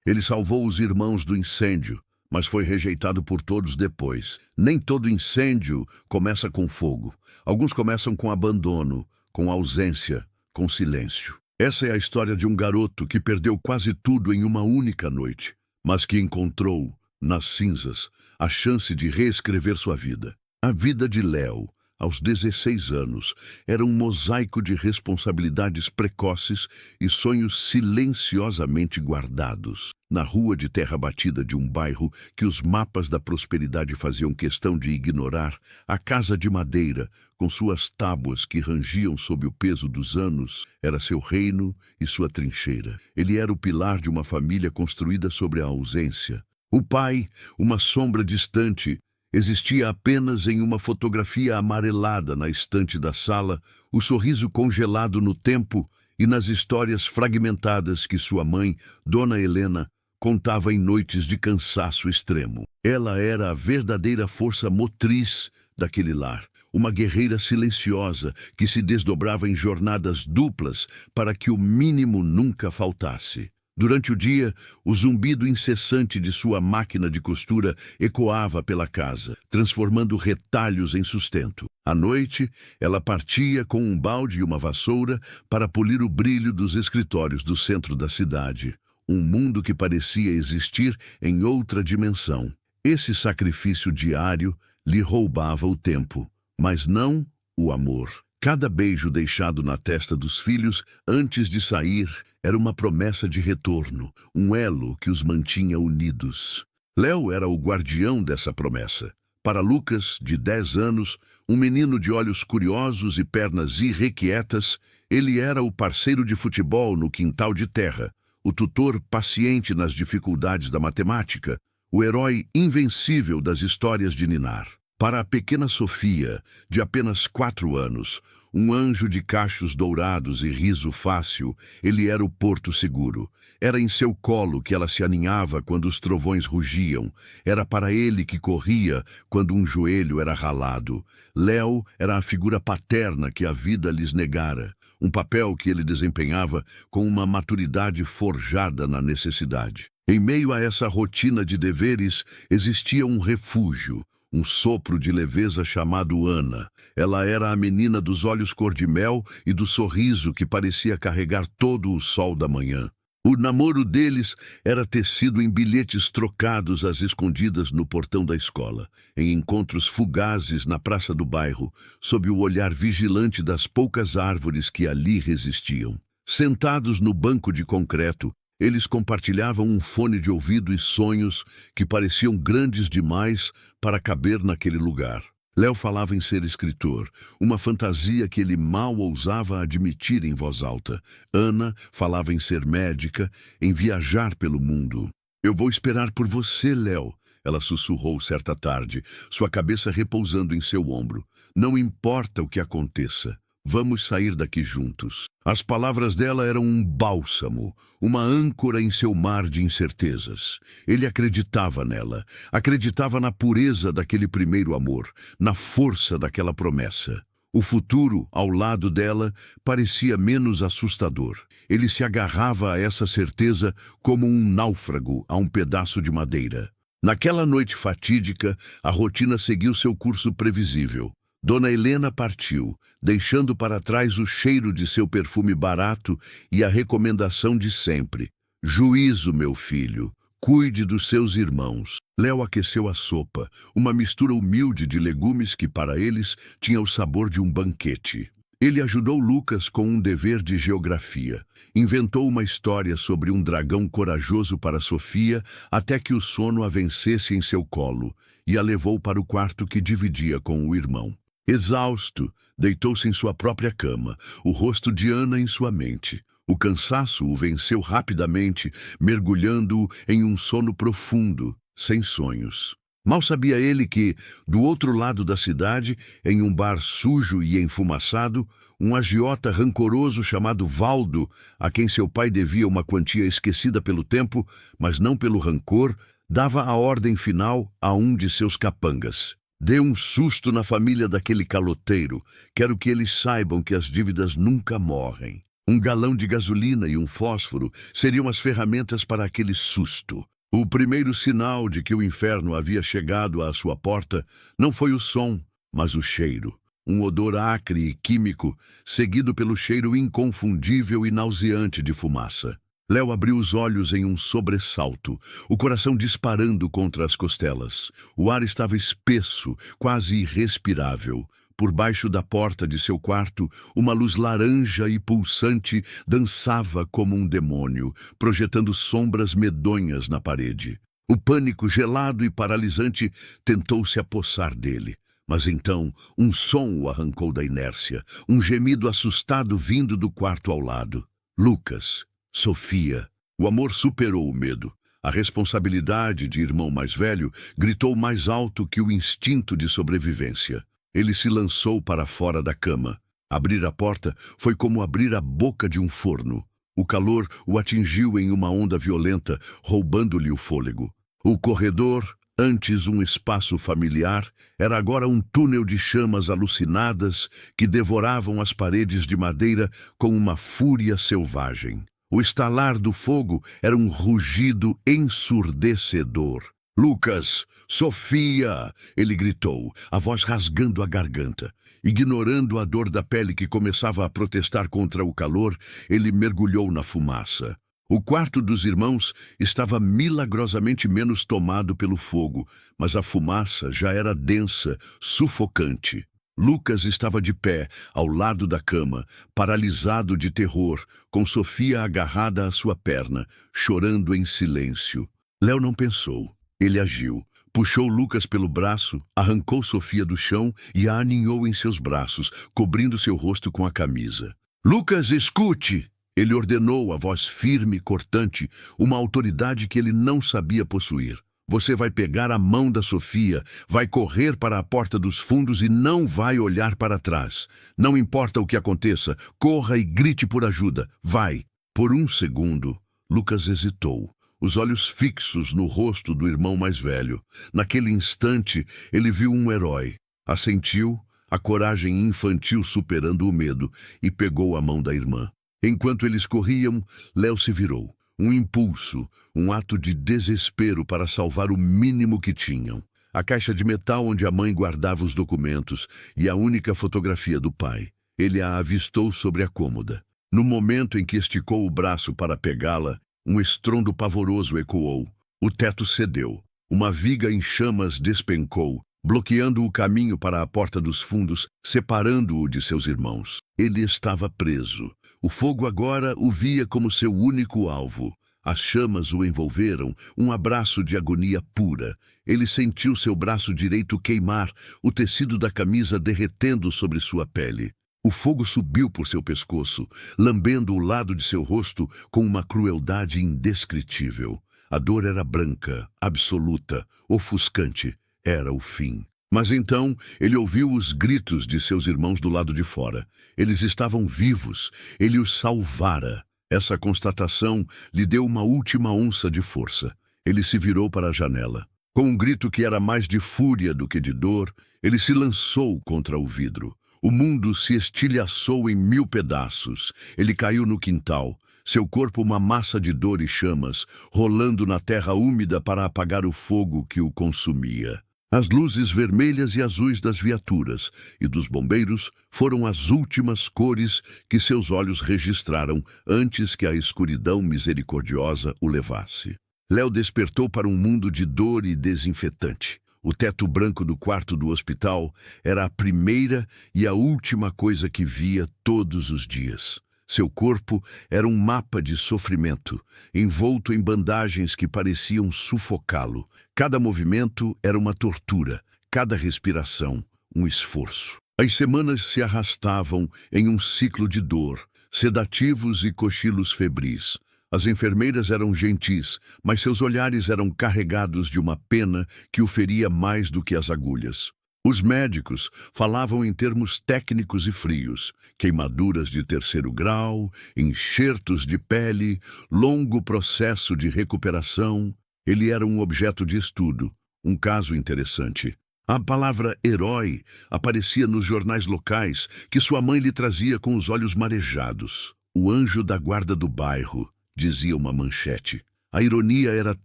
Ele salvou os irmãos do incêndio, mas foi rejeitado por todos depois. Nem todo incêndio começa com fogo. Alguns começam com abandono, com ausência, com silêncio. Essa é a história de um garoto que perdeu quase tudo em uma única noite, mas que encontrou, nas cinzas, a chance de reescrever sua vida. A vida de Léo, aos 16 anos, era um mosaico de responsabilidades precoces e sonhos silenciosamente guardados. Na rua de terra batida de um bairro que os mapas da prosperidade faziam questão de ignorar, a casa de madeira, com suas tábuas que rangiam sob o peso dos anos, era seu reino e sua trincheira. Ele era o pilar de uma família construída sobre a ausência. O pai, uma sombra distante, existia apenas em uma fotografia amarelada na estante da sala, o sorriso congelado no tempo e nas histórias fragmentadas que sua mãe, Dona Helena, contava em noites de cansaço extremo. Ela era a verdadeira força motriz daquele lar, uma guerreira silenciosa que se desdobrava em jornadas duplas para que o mínimo nunca faltasse. Durante o dia, o zumbido incessante de sua máquina de costura ecoava pela casa, transformando retalhos em sustento. À noite, ela partia com um balde e uma vassoura para polir o brilho dos escritórios do centro da cidade. Um mundo que parecia existir em outra dimensão. Esse sacrifício diário lhe roubava o tempo, mas não o amor. Cada beijo deixado na testa dos filhos antes de sair era uma promessa de retorno, um elo que os mantinha unidos. Léo era o guardião dessa promessa. Para Lucas, de 10 anos, um menino de olhos curiosos e pernas irrequietas, ele era o parceiro de futebol no quintal de terra, o tutor paciente nas dificuldades da matemática, o herói invencível das histórias de ninar. Para a pequena Sofia, de apenas 4 anos, um anjo de cachos dourados e riso fácil, ele era o porto seguro. Era em seu colo que ela se aninhava quando os trovões rugiam. Era para ele que corria quando um joelho era ralado. Léo era a figura paterna que a vida lhes negara, um papel que ele desempenhava com uma maturidade forjada na necessidade. Em meio a essa rotina de deveres, existia um refúgio, um sopro de leveza chamado Ana. Ela era a menina dos olhos cor-de-mel e do sorriso que parecia carregar todo o sol da manhã. O namoro deles era tecido em bilhetes trocados às escondidas no portão da escola, em encontros fugazes na praça do bairro, sob o olhar vigilante das poucas árvores que ali resistiam. Sentados no banco de concreto, eles compartilhavam um fone de ouvido e sonhos que pareciam grandes demais para caber naquele lugar. Léo falava em ser escritor, uma fantasia que ele mal ousava admitir em voz alta. Ana falava em ser médica, em viajar pelo mundo. "Eu vou esperar por você, Léo", ela sussurrou certa tarde, sua cabeça repousando em seu ombro. "Não importa o que aconteça. Vamos sair daqui juntos." As palavras dela eram um bálsamo, uma âncora em seu mar de incertezas. Ele acreditava nela, acreditava na pureza daquele primeiro amor, na força daquela promessa. O futuro, ao lado dela, parecia menos assustador. Ele se agarrava a essa certeza como um náufrago a um pedaço de madeira. Naquela noite fatídica, a rotina seguiu seu curso previsível. Dona Helena partiu, deixando para trás o cheiro de seu perfume barato e a recomendação de sempre: "Juízo, meu filho, cuide dos seus irmãos." Léo aqueceu a sopa, uma mistura humilde de legumes que para eles tinha o sabor de um banquete. Ele ajudou Lucas com um dever de geografia. Inventou uma história sobre um dragão corajoso para Sofia até que o sono a vencesse em seu colo e a levou para o quarto que dividia com o irmão. Exausto, deitou-se em sua própria cama, o rosto de Ana em sua mente. O cansaço o venceu rapidamente, mergulhando-o em um sono profundo, sem sonhos. Mal sabia ele que, do outro lado da cidade, em um bar sujo e enfumaçado, um agiota rancoroso chamado Valdo, a quem seu pai devia uma quantia esquecida pelo tempo, mas não pelo rancor, dava a ordem final a um de seus capangas. "Dê um susto na família daquele caloteiro. Quero que eles saibam que as dívidas nunca morrem." Um galão de gasolina e um fósforo seriam as ferramentas para aquele susto. O primeiro sinal de que o inferno havia chegado à sua porta não foi o som, mas o cheiro. Um odor acre e químico, seguido pelo cheiro inconfundível e nauseante de fumaça. Léo abriu os olhos em um sobressalto, o coração disparando contra as costelas. O ar estava espesso, quase irrespirável. Por baixo da porta de seu quarto, uma luz laranja e pulsante dançava como um demônio, projetando sombras medonhas na parede. O pânico gelado e paralisante tentou se apossar dele. Mas então, um som o arrancou da inércia, um gemido assustado vindo do quarto ao lado. Lucas, Sofia. O amor superou o medo. A responsabilidade de irmão mais velho gritou mais alto que o instinto de sobrevivência. Ele se lançou para fora da cama. Abrir a porta foi como abrir a boca de um forno. O calor o atingiu em uma onda violenta, roubando-lhe o fôlego. O corredor, antes um espaço familiar, era agora um túnel de chamas alucinadas que devoravam as paredes de madeira com uma fúria selvagem. O estalar do fogo era um rugido ensurdecedor. Lucas, Sofia! Ele gritou, a voz rasgando a garganta. Ignorando a dor da pele que começava a protestar contra o calor, ele mergulhou na fumaça. O quarto dos irmãos estava milagrosamente menos tomado pelo fogo, mas a fumaça já era densa, sufocante. Lucas estava de pé, ao lado da cama, paralisado de terror, com Sofia agarrada à sua perna, chorando em silêncio. Léo não pensou. Ele agiu. Puxou Lucas pelo braço, arrancou Sofia do chão e a aninhou em seus braços, cobrindo seu rosto com a camisa. «Lucas, escute!» Ele ordenou, a voz firme e cortante, uma autoridade que ele não sabia possuir. Você vai pegar a mão da Sofia, vai correr para a porta dos fundos e não vai olhar para trás. Não importa o que aconteça, corra e grite por ajuda. Vai! Por um segundo, Lucas hesitou, os olhos fixos no rosto do irmão mais velho. Naquele instante, ele viu um herói. Assentiu, a coragem infantil superando o medo, e pegou a mão da irmã. Enquanto eles corriam, Léo se virou. Um impulso, um ato de desespero para salvar o mínimo que tinham. A caixa de metal onde a mãe guardava os documentos e a única fotografia do pai. Ele a avistou sobre a cômoda. No momento em que esticou o braço para pegá-la, um estrondo pavoroso ecoou. O teto cedeu. Uma viga em chamas despencou, bloqueando o caminho para a porta dos fundos, separando-o de seus irmãos. Ele estava preso. O fogo agora o via como seu único alvo. As chamas o envolveram, um abraço de agonia pura. Ele sentiu seu braço direito queimar, o tecido da camisa derretendo sobre sua pele. O fogo subiu por seu pescoço, lambendo o lado de seu rosto com uma crueldade indescritível. A dor era branca, absoluta, ofuscante. Era o fim. Mas então ele ouviu os gritos de seus irmãos do lado de fora. Eles estavam vivos. Ele os salvara. Essa constatação lhe deu uma última onça de força. Ele se virou para a janela. Com um grito que era mais de fúria do que de dor, ele se lançou contra o vidro. O mundo se estilhaçou em 1000 pedaços. Ele caiu no quintal, seu corpo uma massa de dor e chamas, rolando na terra úmida para apagar o fogo que o consumia. As luzes vermelhas e azuis das viaturas e dos bombeiros foram as últimas cores que seus olhos registraram antes que a escuridão misericordiosa o levasse. Léo despertou para um mundo de dor e desinfetante. O teto branco do quarto do hospital era a primeira e a última coisa que via todos os dias. Seu corpo era um mapa de sofrimento, envolto em bandagens que pareciam sufocá-lo. Cada movimento era uma tortura, cada respiração, um esforço. As semanas se arrastavam em um ciclo de dor, sedativos e cochilos febris. As enfermeiras eram gentis, mas seus olhares eram carregados de uma pena que o feria mais do que as agulhas. Os médicos falavam em termos técnicos e frios: queimaduras de 3º grau, enxertos de pele, longo processo de recuperação. Ele era um objeto de estudo, um caso interessante. A palavra herói aparecia nos jornais locais que sua mãe lhe trazia com os olhos marejados. O anjo da guarda do bairro, dizia uma manchete. A ironia era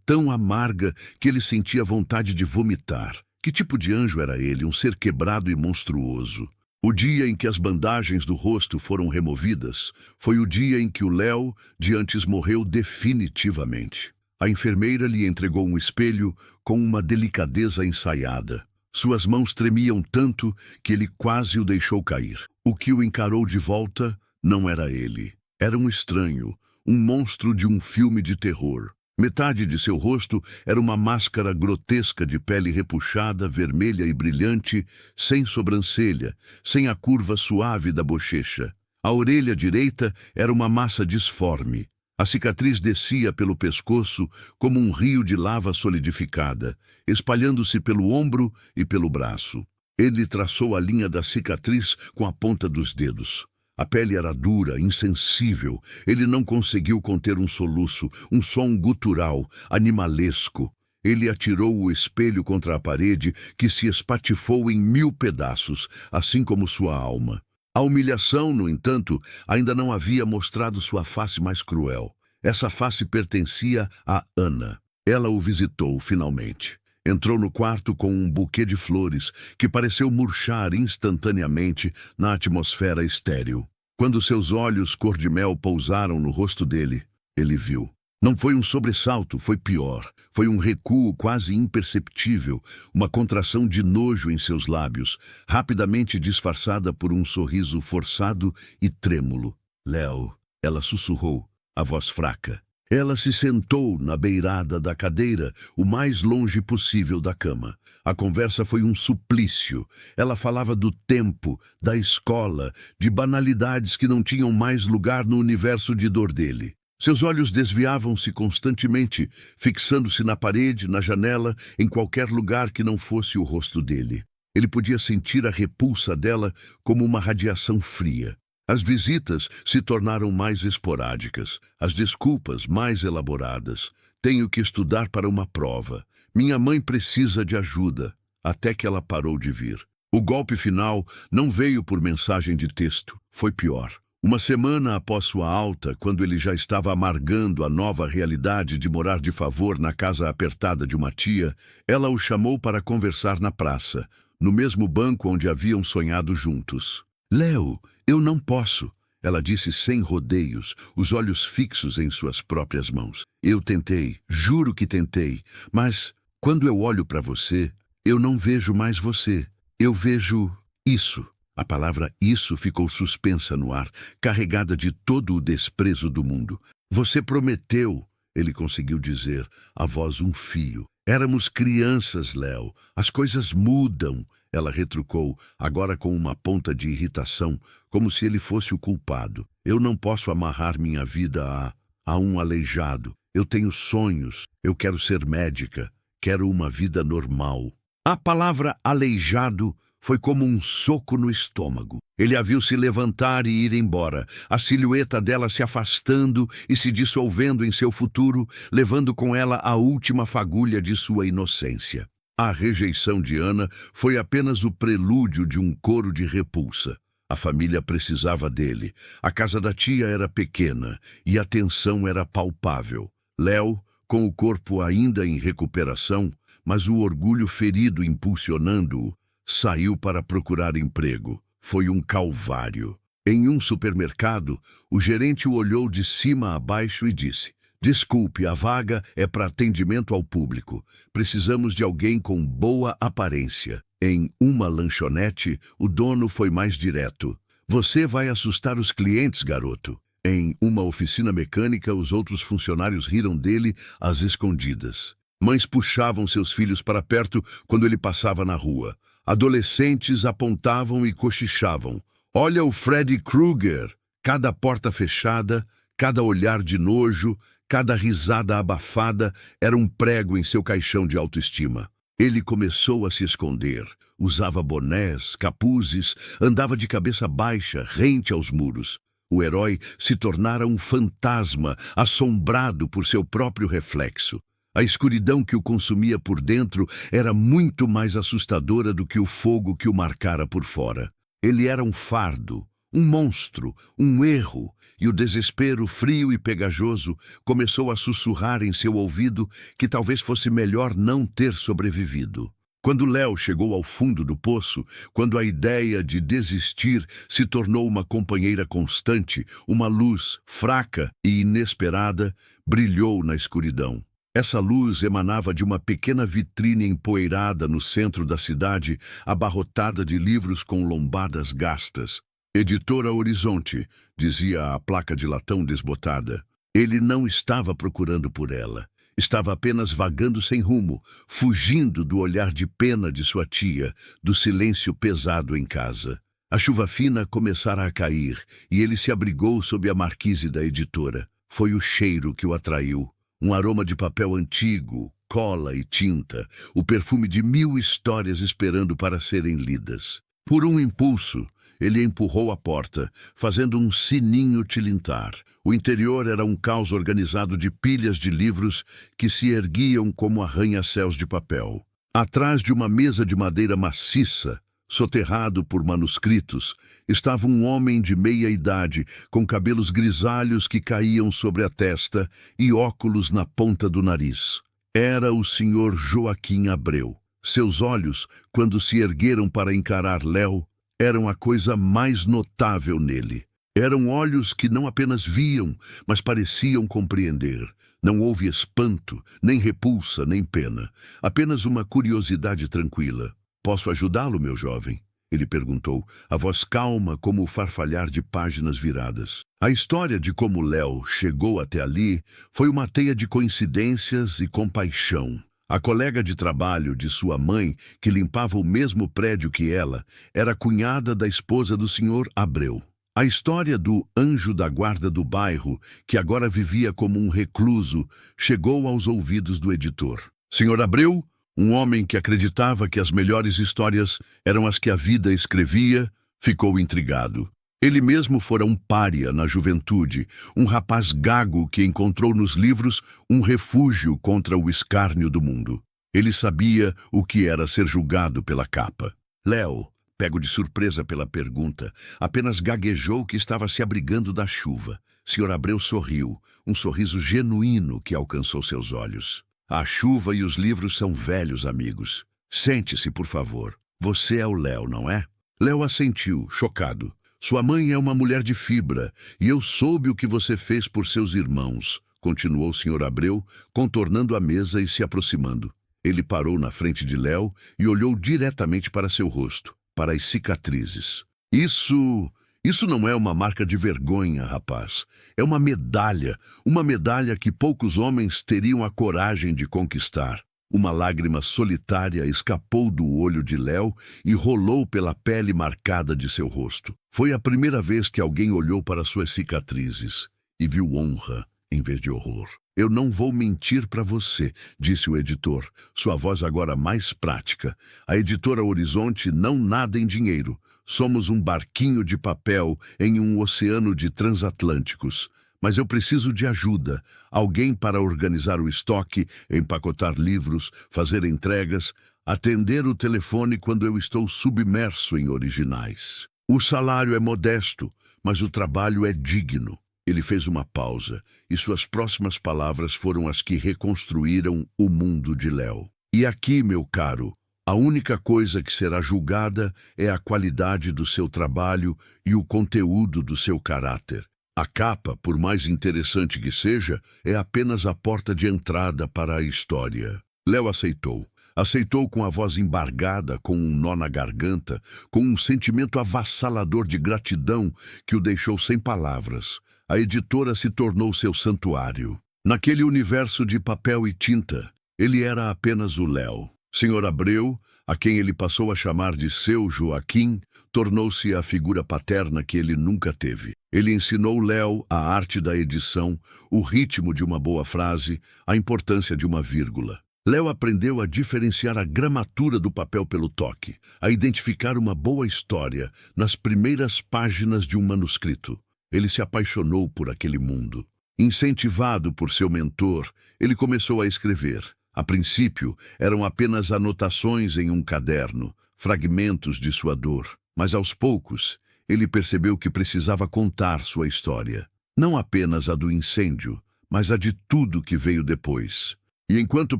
tão amarga que ele sentia vontade de vomitar. Que tipo de anjo era ele? Um ser quebrado e monstruoso. O dia em que as bandagens do rosto foram removidas foi o dia em que o Léo de antes morreu definitivamente. A enfermeira lhe entregou um espelho com uma delicadeza ensaiada. Suas mãos tremiam tanto que ele quase o deixou cair. O que o encarou de volta não era ele. Era um estranho, um monstro de um filme de terror. Metade de seu rosto era uma máscara grotesca de pele repuxada, vermelha e brilhante, sem sobrancelha, sem a curva suave da bochecha. A orelha direita era uma massa disforme. A cicatriz descia pelo pescoço como um rio de lava solidificada, espalhando-se pelo ombro e pelo braço. Ele traçou a linha da cicatriz com a ponta dos dedos. A pele era dura, insensível. Ele não conseguiu conter um soluço, um som gutural, animalesco. Ele atirou o espelho contra a parede, que se espatifou em 1000 pedaços, assim como sua alma. A humilhação, no entanto, ainda não havia mostrado sua face mais cruel. Essa face pertencia a Ana. Ela o visitou, finalmente. Entrou no quarto com um buquê de flores que pareceu murchar instantaneamente na atmosfera estéril. Quando seus olhos cor-de-mel pousaram no rosto dele, ele viu. Não foi um sobressalto, foi pior. Foi um recuo quase imperceptível, uma contração de nojo em seus lábios, rapidamente disfarçada por um sorriso forçado e trêmulo. Léo, ela sussurrou, a voz fraca. Ela se sentou na beirada da cadeira, o mais longe possível da cama. A conversa foi um suplício. Ela falava do tempo, da escola, de banalidades que não tinham mais lugar no universo de dor dele. Seus olhos desviavam-se constantemente, fixando-se na parede, na janela, em qualquer lugar que não fosse o rosto dele. Ele podia sentir a repulsa dela como uma radiação fria. As visitas se tornaram mais esporádicas, as desculpas mais elaboradas. Tenho que estudar para uma prova. Minha mãe precisa de ajuda. Até que ela parou de vir. O golpe final não veio por mensagem de texto. Foi pior. Uma semana após sua alta, quando ele já estava amargando a nova realidade de morar de favor na casa apertada de uma tia, ela o chamou para conversar na praça, no mesmo banco onde haviam sonhado juntos. Léo, eu não posso, ela disse sem rodeios, os olhos fixos em suas próprias mãos. Eu tentei, juro que tentei, mas quando eu olho para você, eu não vejo mais você. Eu vejo isso. A palavra isso ficou suspensa no ar, carregada de todo o desprezo do mundo. Você prometeu, ele conseguiu dizer, a voz um fio. Éramos crianças, Léo. As coisas mudam. Ela retrucou, agora com uma ponta de irritação, como se ele fosse o culpado. Eu não posso amarrar minha vida a um aleijado. Eu tenho sonhos. Eu quero ser médica. Quero uma vida normal. A palavra aleijado foi como um soco no estômago. Ele a viu se levantar e ir embora, a silhueta dela se afastando e se dissolvendo em seu futuro, levando com ela a última fagulha de sua inocência. A rejeição de Ana foi apenas o prelúdio de um coro de repulsa. A família precisava dele. A casa da tia era pequena e a tensão era palpável. Léo, com o corpo ainda em recuperação, mas o orgulho ferido impulsionando-o, saiu para procurar emprego. Foi um calvário. Em um supermercado, o gerente o olhou de cima a baixo e disse: desculpe, a vaga é para atendimento ao público. Precisamos de alguém com boa aparência. Em uma lanchonete, o dono foi mais direto. Você vai assustar os clientes, garoto. Em uma oficina mecânica, os outros funcionários riram dele às escondidas. Mães puxavam seus filhos para perto quando ele passava na rua. Adolescentes apontavam e cochichavam. Olha o Freddy Krueger! Cada porta fechada, cada olhar de nojo, cada risada abafada era um prego em seu caixão de autoestima. Ele começou a se esconder. Usava bonés, capuzes, andava de cabeça baixa, rente aos muros. O herói se tornara um fantasma, assombrado por seu próprio reflexo. A escuridão que o consumia por dentro era muito mais assustadora do que o fogo que o marcara por fora. Ele era um fardo, Um monstro, um erro, e o desespero frio e pegajoso começou a sussurrar em seu ouvido que talvez fosse melhor não ter sobrevivido. Quando Léo chegou ao fundo do poço, quando a ideia de desistir se tornou uma companheira constante, uma luz fraca e inesperada brilhou na escuridão. Essa luz emanava de uma pequena vitrine empoeirada no centro da cidade, abarrotada de livros com lombadas gastas. Editora Horizonte, dizia a placa de latão desbotada. Ele não estava procurando por ela. Estava apenas vagando sem rumo, fugindo do olhar de pena de sua tia, do silêncio pesado em casa. A chuva fina começara a cair e ele se abrigou sob a marquise da editora. Foi o cheiro que o atraiu. Um aroma de papel antigo, cola e tinta, o perfume de 1000 histórias esperando para serem lidas. Por um impulso, ele empurrou a porta, fazendo um sininho tilintar. O interior era um caos organizado de pilhas de livros que se erguiam como arranha-céus de papel. Atrás de uma mesa de madeira maciça, soterrado por manuscritos, estava um homem de meia idade, com cabelos grisalhos que caíam sobre a testa e óculos na ponta do nariz. Era o Sr. Joaquim Abreu. Seus olhos, quando se ergueram para encarar Léo, eram a coisa mais notável nele. Eram olhos que não apenas viam, mas pareciam compreender. Não houve espanto, nem repulsa, nem pena. Apenas uma curiosidade tranquila. "Posso ajudá-lo, meu jovem?" ele perguntou, a voz calma como o farfalhar de páginas viradas. A história de como Léo chegou até ali foi uma teia de coincidências e compaixão. A colega de trabalho de sua mãe, que limpava o mesmo prédio que ela, era cunhada da esposa do Sr. Abreu. A história do anjo da guarda do bairro, que agora vivia como um recluso, chegou aos ouvidos do editor. Sr. Abreu, um homem que acreditava que as melhores histórias eram as que a vida escrevia, ficou intrigado. Ele mesmo fora um pária na juventude, um rapaz gago que encontrou nos livros um refúgio contra o escárnio do mundo. Ele sabia o que era ser julgado pela capa. Léo, pego de surpresa pela pergunta, apenas gaguejou que estava se abrigando da chuva. Sr. Abreu sorriu, um sorriso genuíno que alcançou seus olhos. "A chuva e os livros são velhos amigos. Sente-se, por favor. Você é o Léo, não é?" Léo assentiu, chocado. "Sua mãe é uma mulher de fibra, e eu soube o que você fez por seus irmãos", continuou o Sr. Abreu, contornando a mesa e se aproximando. Ele parou na frente de Léo e olhou diretamente para seu rosto, para as cicatrizes. Isso não é uma marca de vergonha, rapaz. É uma medalha que poucos homens teriam a coragem de conquistar. Uma lágrima solitária escapou do olho de Léo e rolou pela pele marcada de seu rosto. Foi a primeira vez que alguém olhou para suas cicatrizes e viu honra em vez de horror. "Eu não vou mentir para você", disse o editor, sua voz agora mais prática. "A editora Horizonte não nada em dinheiro. Somos um barquinho de papel em um oceano de transatlânticos. Mas eu preciso de ajuda, alguém para organizar o estoque, empacotar livros, fazer entregas, atender o telefone quando eu estou submerso em originais. O salário é modesto, mas o trabalho é digno." Ele fez uma pausa, e suas próximas palavras foram as que reconstruíram o mundo de Léo. "E aqui, meu caro, a única coisa que será julgada é a qualidade do seu trabalho e o conteúdo do seu caráter. A capa, por mais interessante que seja, é apenas a porta de entrada para a história." Léo aceitou. Aceitou com a voz embargada, com um nó na garganta, com um sentimento avassalador de gratidão que o deixou sem palavras. A editora se tornou seu santuário. Naquele universo de papel e tinta, ele era apenas o Léo. Sr. Abreu, a quem ele passou a chamar de seu Joaquim, tornou-se a figura paterna que ele nunca teve. Ele ensinou Léo a arte da edição, o ritmo de uma boa frase, a importância de uma vírgula. Léo aprendeu a diferenciar a gramatura do papel pelo toque, a identificar uma boa história nas primeiras páginas de um manuscrito. Ele se apaixonou por aquele mundo. Incentivado por seu mentor, ele começou a escrever. A princípio, eram apenas anotações em um caderno, fragmentos de sua dor. Mas aos poucos, ele percebeu que precisava contar sua história. Não apenas a do incêndio, mas a de tudo que veio depois. E enquanto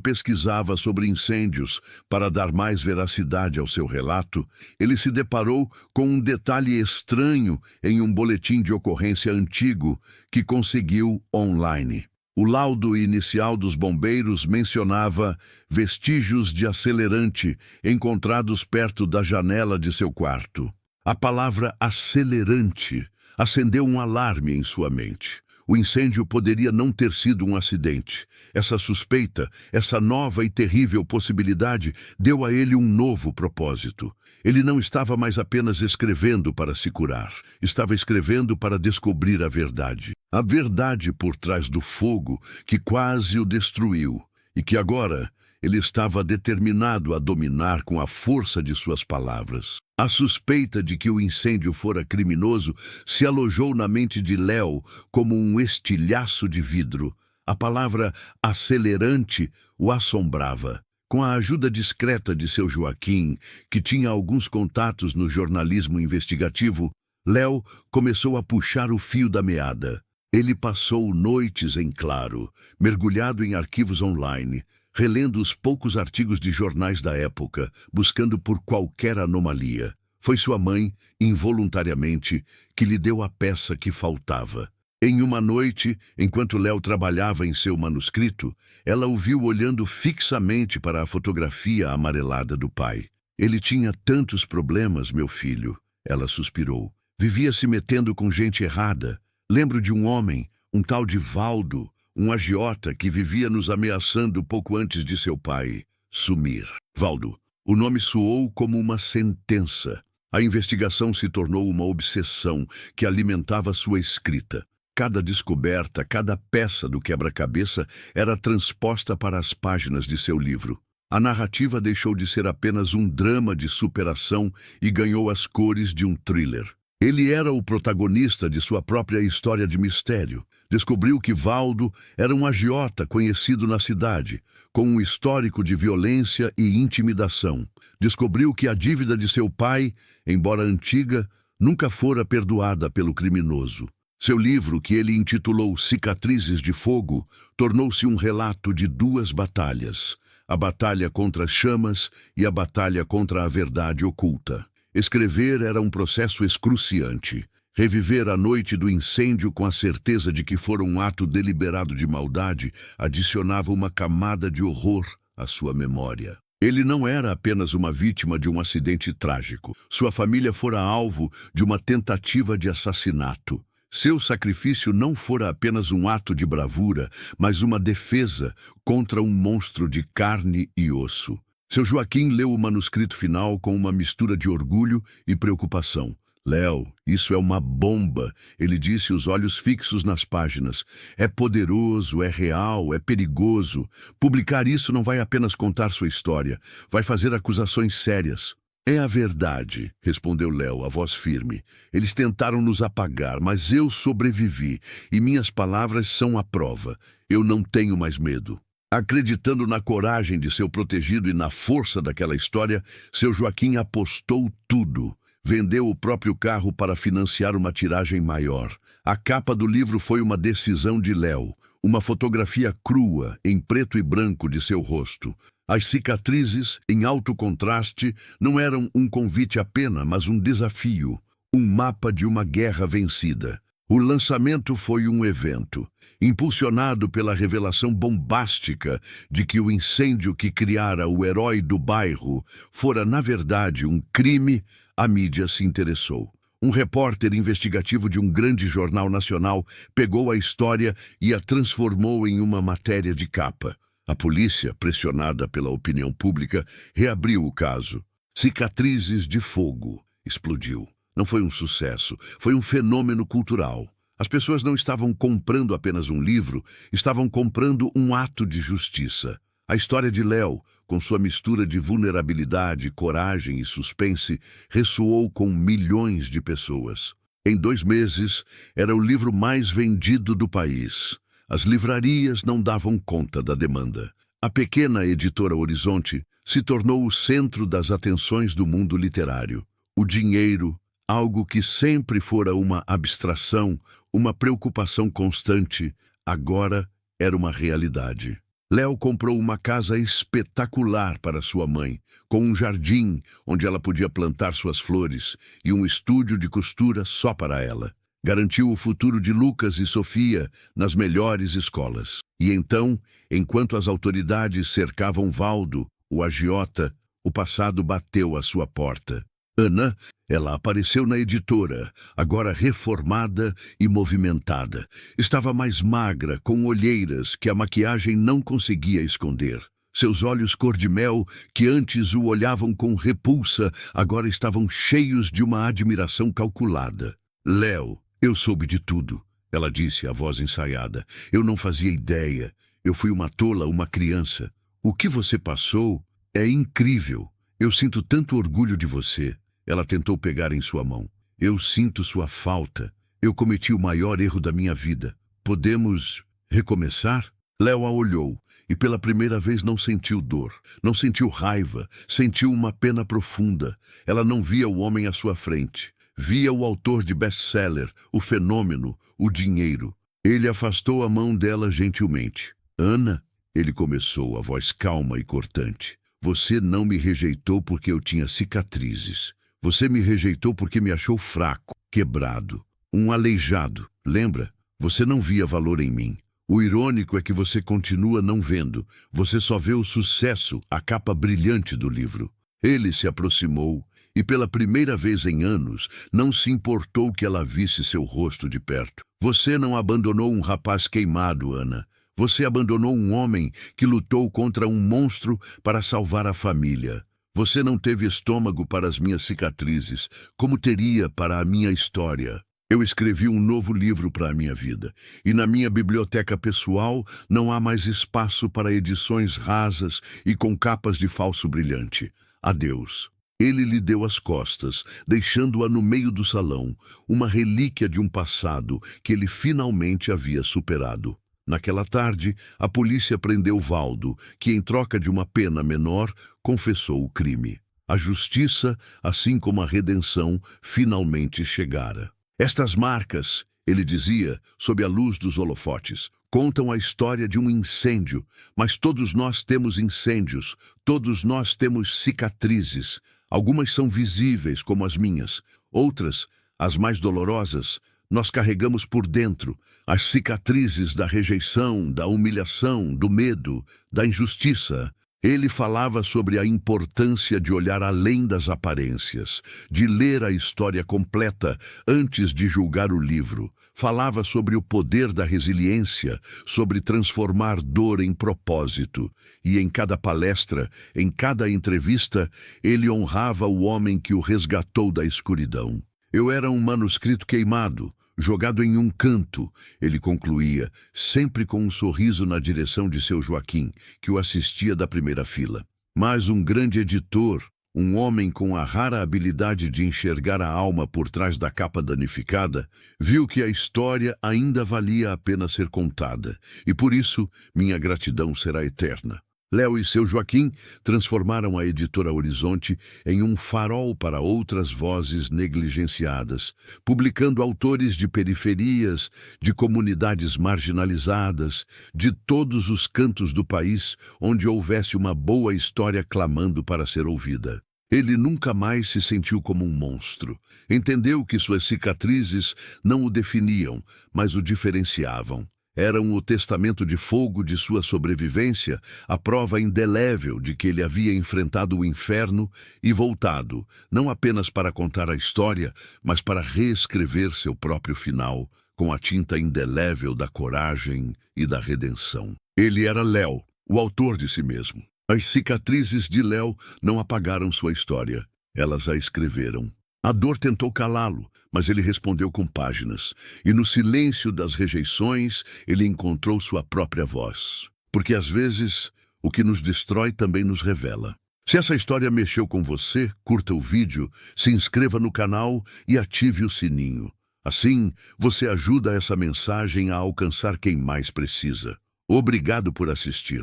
pesquisava sobre incêndios para dar mais veracidade ao seu relato, ele se deparou com um detalhe estranho em um boletim de ocorrência antigo que conseguiu online. O laudo inicial dos bombeiros mencionava vestígios de acelerante encontrados perto da janela de seu quarto. A palavra acelerante acendeu um alarme em sua mente. O incêndio poderia não ter sido um acidente. Essa suspeita, essa nova e terrível possibilidade, deu a ele um novo propósito. Ele não estava mais apenas escrevendo para se curar. Estava escrevendo para descobrir a verdade. A verdade por trás do fogo que quase o destruiu e que agora ele estava determinado a dominar com a força de suas palavras. A suspeita de que o incêndio fora criminoso se alojou na mente de Léo como um estilhaço de vidro. A palavra acelerante o assombrava. Com a ajuda discreta de seu Joaquim, que tinha alguns contatos no jornalismo investigativo, Léo começou a puxar o fio da meada. Ele passou noites em claro, mergulhado em arquivos online, relendo os poucos artigos de jornais da época, buscando por qualquer anomalia. Foi sua mãe, involuntariamente, que lhe deu a peça que faltava. Em uma noite, enquanto Léo trabalhava em seu manuscrito, ela o viu olhando fixamente para a fotografia amarelada do pai. Ele tinha tantos problemas, meu filho, ela suspirou. Vivia se metendo com gente errada. Lembro de um homem, um tal de Valdo, um agiota que vivia nos ameaçando pouco antes de seu pai sumir. Valdo. O nome soou como uma sentença. A investigação se tornou uma obsessão que alimentava sua escrita. Cada descoberta, cada peça do quebra-cabeça era transposta para as páginas de seu livro. A narrativa deixou de ser apenas um drama de superação e ganhou as cores de um thriller. Ele era o protagonista de sua própria história de mistério. Descobriu que Valdo era um agiota conhecido na cidade, com um histórico de violência e intimidação. Descobriu que a dívida de seu pai, embora antiga, nunca fora perdoada pelo criminoso. Seu livro, que ele intitulou Cicatrizes de Fogo, tornou-se um relato de duas batalhas: a batalha contra as chamas e a batalha contra a verdade oculta. Escrever era um processo excruciante. Reviver a noite do incêndio com a certeza de que fora um ato deliberado de maldade adicionava uma camada de horror à sua memória. Ele não era apenas uma vítima de um acidente trágico. Sua família fora alvo de uma tentativa de assassinato. Seu sacrifício não fora apenas um ato de bravura, mas uma defesa contra um monstro de carne e osso. Seu Joaquim leu o manuscrito final com uma mistura de orgulho e preocupação. Léo, isso é uma bomba, ele disse, os olhos fixos nas páginas. É poderoso, é real, é perigoso. Publicar isso não vai apenas contar sua história, vai fazer acusações sérias. É a verdade, respondeu Léo, a voz firme. Eles tentaram nos apagar, mas eu sobrevivi, e minhas palavras são a prova. Eu não tenho mais medo. Acreditando na coragem de seu protegido e na força daquela história, seu Joaquim apostou tudo. Vendeu o próprio carro para financiar uma tiragem maior. A capa do livro foi uma decisão de Léo, uma fotografia crua, em preto e branco de seu rosto. As cicatrizes, em alto contraste, não eram um convite apenas, mas um desafio, um mapa de uma guerra vencida. O lançamento foi um evento, impulsionado pela revelação bombástica de que o incêndio que criara o herói do bairro fora, na verdade, um crime. A mídia se interessou. Um repórter investigativo de um grande jornal nacional pegou a história e a transformou em uma matéria de capa. A polícia, pressionada pela opinião pública, reabriu o caso. Cicatrizes de Fogo explodiu. Não foi um sucesso, foi um fenômeno cultural. As pessoas não estavam comprando apenas um livro, estavam comprando um ato de justiça. A história de Léo, com sua mistura de vulnerabilidade, coragem e suspense, ressoou com milhões de pessoas. Em 2 meses, era o livro mais vendido do país. As livrarias não davam conta da demanda. A pequena editora Horizonte se tornou o centro das atenções do mundo literário. O dinheiro, Algo que sempre fora uma abstração, uma preocupação constante, agora era uma realidade. Léo comprou uma casa espetacular para sua mãe, com um jardim onde ela podia plantar suas flores e um estúdio de costura só para ela. Garantiu o futuro de Lucas e Sofia nas melhores escolas. E então, enquanto as autoridades cercavam Valdo, o agiota, o passado bateu à sua porta. Ana, ela apareceu na editora, agora reformada e movimentada. Estava mais magra, com olheiras que a maquiagem não conseguia esconder. Seus olhos cor-de-mel, que antes o olhavam com repulsa, agora estavam cheios de uma admiração calculada. Léo, eu soube de tudo, ela disse, a voz ensaiada. Eu não fazia ideia. Eu fui uma tola, uma criança. O que você passou é incrível. Eu sinto tanto orgulho de você. Ela tentou pegar em sua mão. Eu sinto sua falta. Eu cometi o maior erro da minha vida. Podemos recomeçar? Léo a olhou e pela primeira vez não sentiu dor, não sentiu raiva, sentiu uma pena profunda. Ela não via o homem à sua frente. Via o autor de best-seller, o fenômeno, o dinheiro. Ele afastou a mão dela gentilmente. Ana, ele começou, a voz calma e cortante. Você não me rejeitou porque eu tinha cicatrizes. Você me rejeitou porque me achou fraco, quebrado, um aleijado. Lembra? Você não via valor em mim. O irônico é que você continua não vendo. Você só vê o sucesso, a capa brilhante do livro. Ele se aproximou e, pela primeira vez em anos, não se importou que ela visse seu rosto de perto. Você não abandonou um rapaz queimado, Ana. Você abandonou um homem que lutou contra um monstro para salvar a família. Você não teve estômago para as minhas cicatrizes, como teria para a minha história. Eu escrevi um novo livro para a minha vida, e na minha biblioteca pessoal não há mais espaço para edições rasas e com capas de falso brilhante. Adeus. Ele lhe deu as costas, deixando-a no meio do salão, uma relíquia de um passado que ele finalmente havia superado. Naquela tarde, a polícia prendeu Valdo, que em troca de uma pena menor, confessou o crime. A justiça, assim como a redenção, finalmente chegara. Estas marcas, ele dizia, sob a luz dos holofotes, contam a história de um incêndio, mas todos nós temos incêndios, todos nós temos cicatrizes. Algumas são visíveis, como as minhas, outras, as mais dolorosas, nós carregamos por dentro, as cicatrizes da rejeição, da humilhação, do medo, da injustiça. Ele falava sobre a importância de olhar além das aparências, de ler a história completa antes de julgar o livro. Falava sobre o poder da resiliência, sobre transformar dor em propósito. E em cada palestra, em cada entrevista, ele honrava o homem que o resgatou da escuridão. Eu era um manuscrito queimado, jogado em um canto, ele concluía, sempre com um sorriso na direção de seu Joaquim, que o assistia da primeira fila. Mas um grande editor, um homem com a rara habilidade de enxergar a alma por trás da capa danificada, viu que a história ainda valia a pena ser contada, e por isso minha gratidão será eterna. Léo e seu Joaquim transformaram a editora Horizonte em um farol para outras vozes negligenciadas, publicando autores de periferias, de comunidades marginalizadas, de todos os cantos do país onde houvesse uma boa história clamando para ser ouvida. Ele nunca mais se sentiu como um monstro. Entendeu que suas cicatrizes não o definiam, mas o diferenciavam. Eram o testamento de fogo de sua sobrevivência, a prova indelével de que ele havia enfrentado o inferno e voltado, não apenas para contar a história, mas para reescrever seu próprio final, com a tinta indelével da coragem e da redenção. Ele era Léo, o autor de si mesmo. As cicatrizes de Léo não apagaram sua história, elas a escreveram. A dor tentou calá-lo, mas ele respondeu com páginas, e no silêncio das rejeições ele encontrou sua própria voz. Porque às vezes, o que nos destrói também nos revela. Se essa história mexeu com você, curta o vídeo, se inscreva no canal e ative o sininho. Assim, você ajuda essa mensagem a alcançar quem mais precisa. Obrigado por assistir.